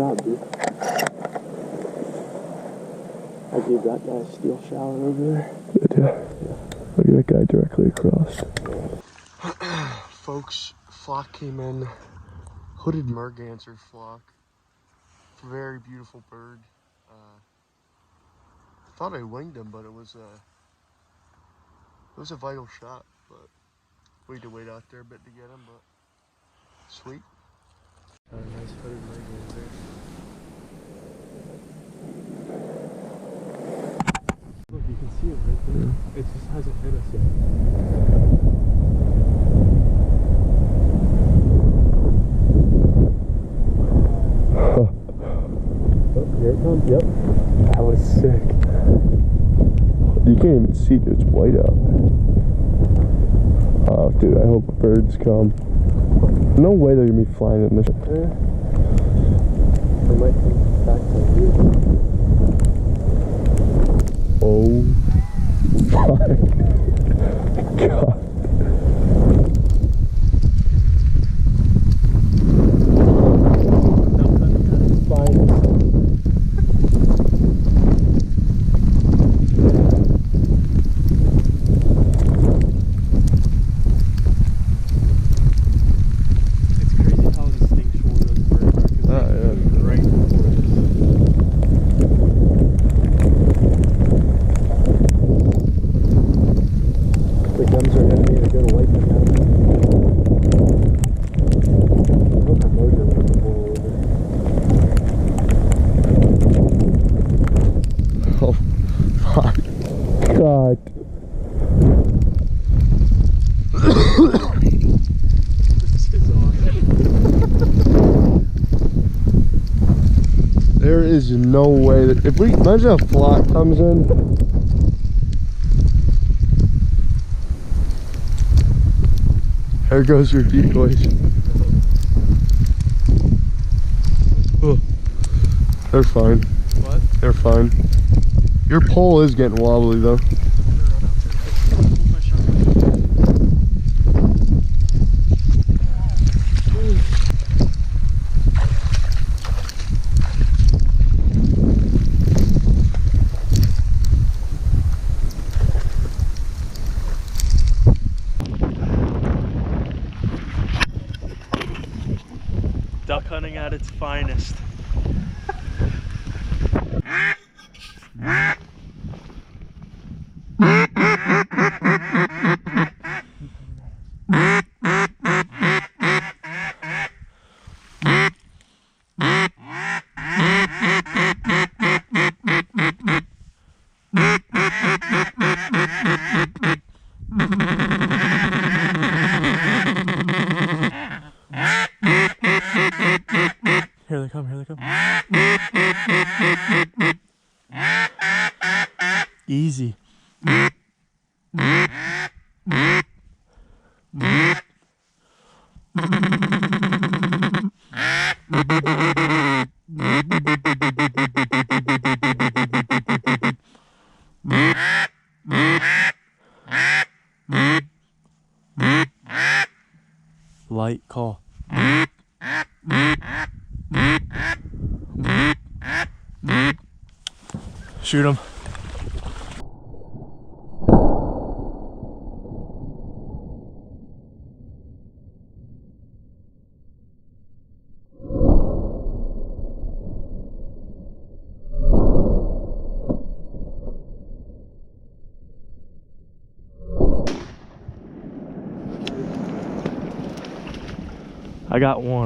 job, dude. I gave that guy a steel shower over there. Good, yeah. Look at that guy directly across. Folks, flock came in. Hooded merganser flock. Very beautiful bird. Thought I winged him, but it was a vital shot. But we had to wait out there a bit to get him. But sweet. Nice hooded merganser. Look, you can see it right there. It just hasn't hit us yet. Oh, here it comes. Yep. That was sick. You can't even see it. It's white out. Oh, dude, I hope birds come. No way they're gonna be flying in this. They might come back to you. Oh my God. God. There is no way that if we imagine a flock comes in. There goes your decoys. Oh, they're fine. What? They're fine. Your pole is getting wobbly though. Duck hunting at its finest. Here they come, here they come. Easy. Light call. Shoot him. I got one.